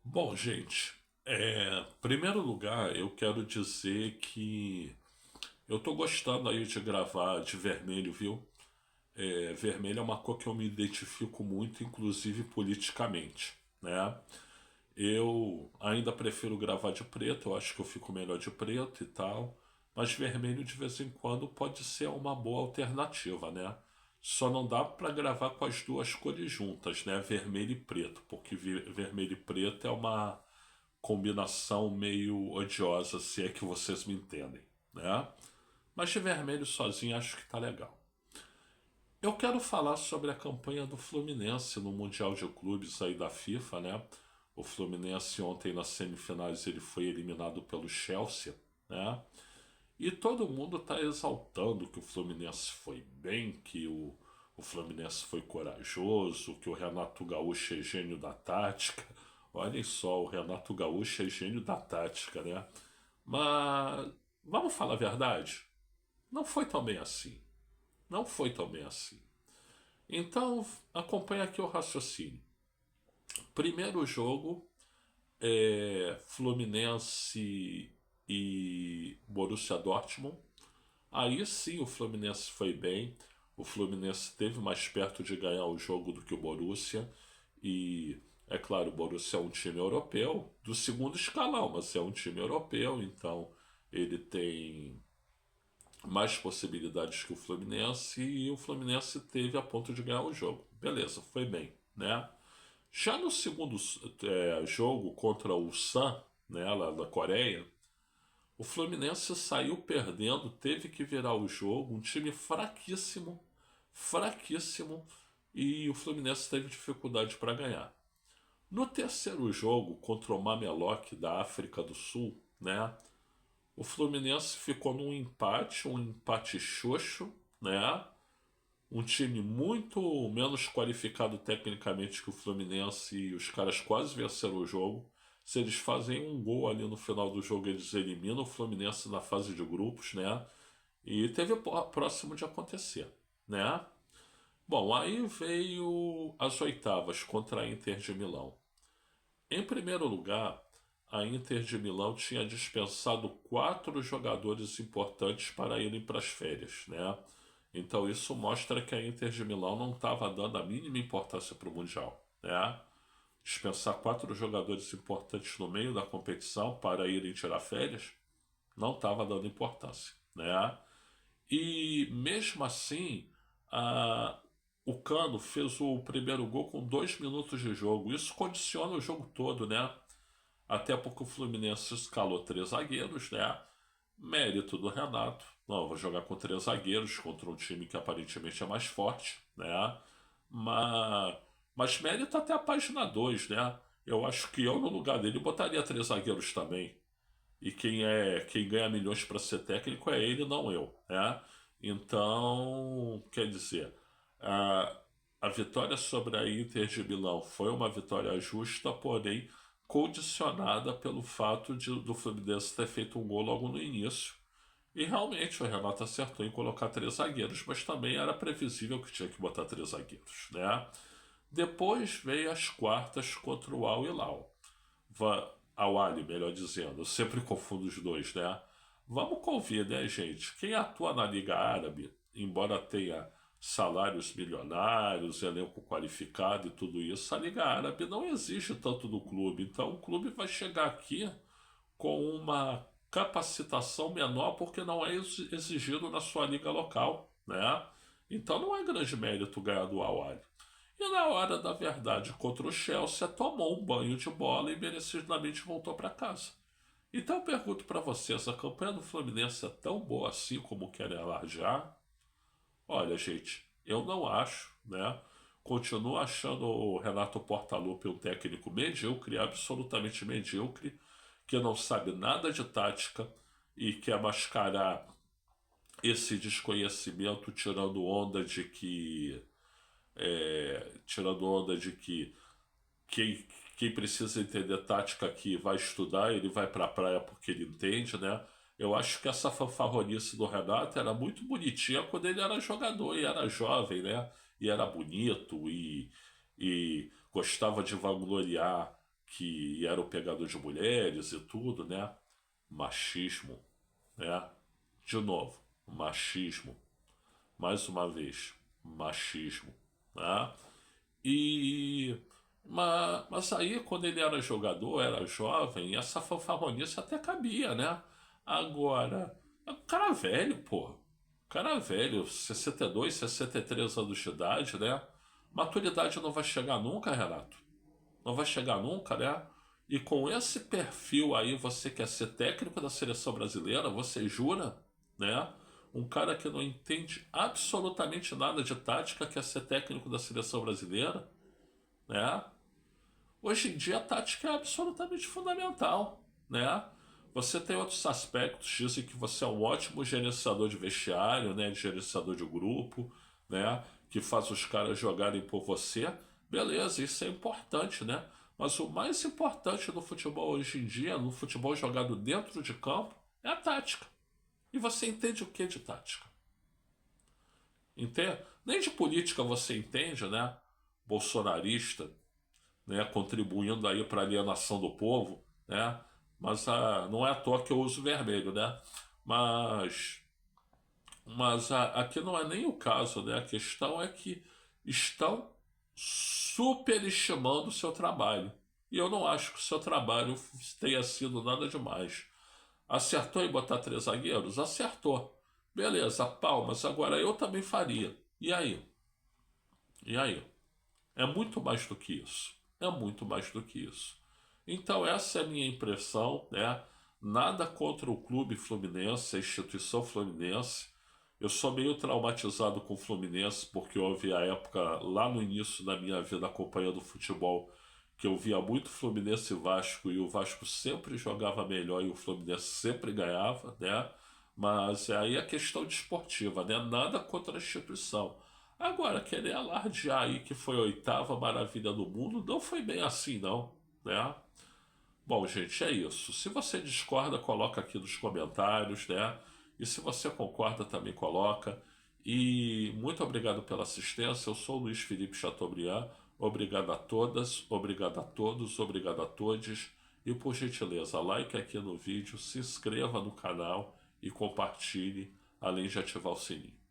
Bom, gente, em primeiro lugar, eu quero dizer que eu tô gostando aí de gravar de vermelho, viu? Vermelho é uma cor que eu me identifico muito, inclusive politicamente, né? Eu ainda prefiro gravar de preto, eu acho que eu fico melhor de preto e tal, mas vermelho de vez em quando pode ser uma boa alternativa, né? Só não dá pra gravar com as duas cores juntas, né? Vermelho e preto, porque vermelho e preto é uma combinação meio odiosa, se é que vocês me entendem, né? Mas de vermelho sozinho acho que tá legal. Eu quero falar sobre a campanha do Fluminense no Mundial de Clubes aí da FIFA, né? O Fluminense ontem nas semifinais ele foi eliminado pelo Chelsea, né? E todo mundo está exaltando que o Fluminense foi bem, que o Fluminense foi corajoso, que o Renato Gaúcho é gênio da tática. Olhem só, o Renato Gaúcho é gênio da tática, né? Mas vamos falar a verdade? Não foi tão bem assim. Não foi tão bem assim. Então, acompanha aqui o raciocínio. Primeiro jogo, Fluminense e Borussia Dortmund. Aí sim o Fluminense foi bem. O Fluminense esteve mais perto de ganhar o jogo do que o Borussia. E é claro, o Borussia é um time europeu do segundo escalão, mas é um time europeu, então ele tem mais possibilidades que o Fluminense e o Fluminense teve a ponto de ganhar o jogo. Beleza, foi bem, né? Já no segundo jogo contra o Sun, né, lá da Coreia, o Fluminense saiu perdendo, teve que virar o jogo, um time fraquíssimo, fraquíssimo, e o Fluminense teve dificuldade para ganhar. No terceiro jogo contra o Mamelok da África do Sul, né, o Fluminense ficou num empate, um empate xoxo, né, um time muito menos qualificado tecnicamente que o Fluminense e os caras quase venceram o jogo. Se eles fazem um gol ali no final do jogo, eles eliminam o Fluminense na fase de grupos, né? E teve o próximo de acontecer, né? Bom, aí veio as oitavas contra a Inter de Milão. Em primeiro lugar, a Inter de Milão tinha dispensado quatro jogadores importantes para irem para as férias, né? Então isso mostra que a Inter de Milão não estava dando a mínima importância para o Mundial, né? Dispensar quatro jogadores importantes no meio da competição para irem tirar férias não estava dando importância, né? E mesmo assim, a, o Cano fez o primeiro gol com 2 minutos de jogo. Isso condiciona o jogo todo, né? Até porque o Fluminense escalou três zagueiros, né? Mérito do Renato. Não, vou jogar com três zagueiros contra um time que aparentemente é mais forte, né? Mas, mas mérito até a página 2, né? Eu acho que eu, no lugar dele, botaria três zagueiros também. E quem ganha milhões para ser técnico é ele, não eu, né? Então, quer dizer, a, a vitória sobre a Inter de Milão foi uma vitória justa, porém condicionada pelo fato do Fluminense ter feito um gol logo no início. E realmente o Renato acertou em colocar três zagueiros, mas também era previsível que tinha que botar três zagueiros, né? Depois veio as quartas contra o Al Hilal. Ao Ali, melhor dizendo. Eu sempre confundo os dois, né? Vamos convir, né, gente? Quem atua na Liga Árabe, embora tenha salários milionários, elenco qualificado e tudo isso, a Liga Árabe não exige tanto do clube. Então o clube vai chegar aqui com uma capacitação menor porque não é exigido na sua liga local, né? Então não é grande mérito ganhar do Al Ali. E na hora da verdade contra o Chelsea, tomou um banho de bola e merecidamente voltou para casa. Então eu pergunto para vocês, a campanha do Fluminense é tão boa assim como querem alardear? Olha, gente, eu não acho, né? Continuo achando o Renato Portaluppi um técnico medíocre, absolutamente medíocre, que não sabe nada de tática e quer mascarar esse desconhecimento tirando onda de que quem, quem precisa entender tática aqui vai estudar, ele vai pra praia porque ele entende, né? Eu acho que essa fanfarronice do Renato era muito bonitinha quando ele era jogador e era jovem, né? E era bonito e gostava de vangloriar. que era o pegador de mulheres e tudo, né? Machismo, né? De novo, machismo. Mais uma vez, machismo, né? E mas aí quando ele era jogador, era jovem, essa fanfarronice até cabia, né? Agora, é um cara velho, pô. Cara velho, 62, 63 anos de idade, né? Maturidade não vai chegar nunca, Renato. Não vai chegar nunca, né? E com esse perfil aí, você quer ser técnico da seleção brasileira, você jura, né? Um cara que não entende absolutamente nada de tática quer ser técnico da seleção brasileira, né? Hoje em dia a tática é absolutamente fundamental, né? Você tem outros aspectos, dizem que você é um ótimo gerenciador de vestiário, né? Gerenciador de grupo, né? Que faz os caras jogarem por você. Beleza, isso é importante, né? Mas o mais importante no futebol hoje em dia, no futebol jogado dentro de campo, é a tática. E você entende o que de tática? Entende? Nem de política você entende, né? Bolsonarista, né, contribuindo aí para a alienação do povo, né? Mas não é à toa que eu uso vermelho, né? Mas, aqui não é nem o caso, né? A questão é que estão superestimando o seu trabalho. E eu não acho que o seu trabalho tenha sido nada demais. Acertou em botar 3 zagueiros? Acertou. Beleza, palmas. Agora eu também faria. E aí? E aí? É muito mais do que isso. É muito mais do que isso. Então, essa é a minha impressão, né? Nada contra o clube Fluminense, a instituição Fluminense. Eu sou meio traumatizado com o Fluminense, porque houve a época, lá no início da minha vida acompanhando futebol, que eu via muito Fluminense e Vasco, e o Vasco sempre jogava melhor e o Fluminense sempre ganhava, né? Mas aí a questão desportiva, né? Nada contra a instituição. Agora, querer alardear aí que foi a oitava maravilha do mundo, não foi bem assim, não, né? Bom, gente, é isso. Se você discorda, coloca aqui nos comentários, né? E se você concorda, também coloca. E muito obrigado pela assistência. Eu sou o Luiz Felipe Chateaubriand. Obrigado a todas, obrigado a todos, obrigado a todos. E por gentileza, like aqui no vídeo, se inscreva no canal e compartilhe, além de ativar o sininho.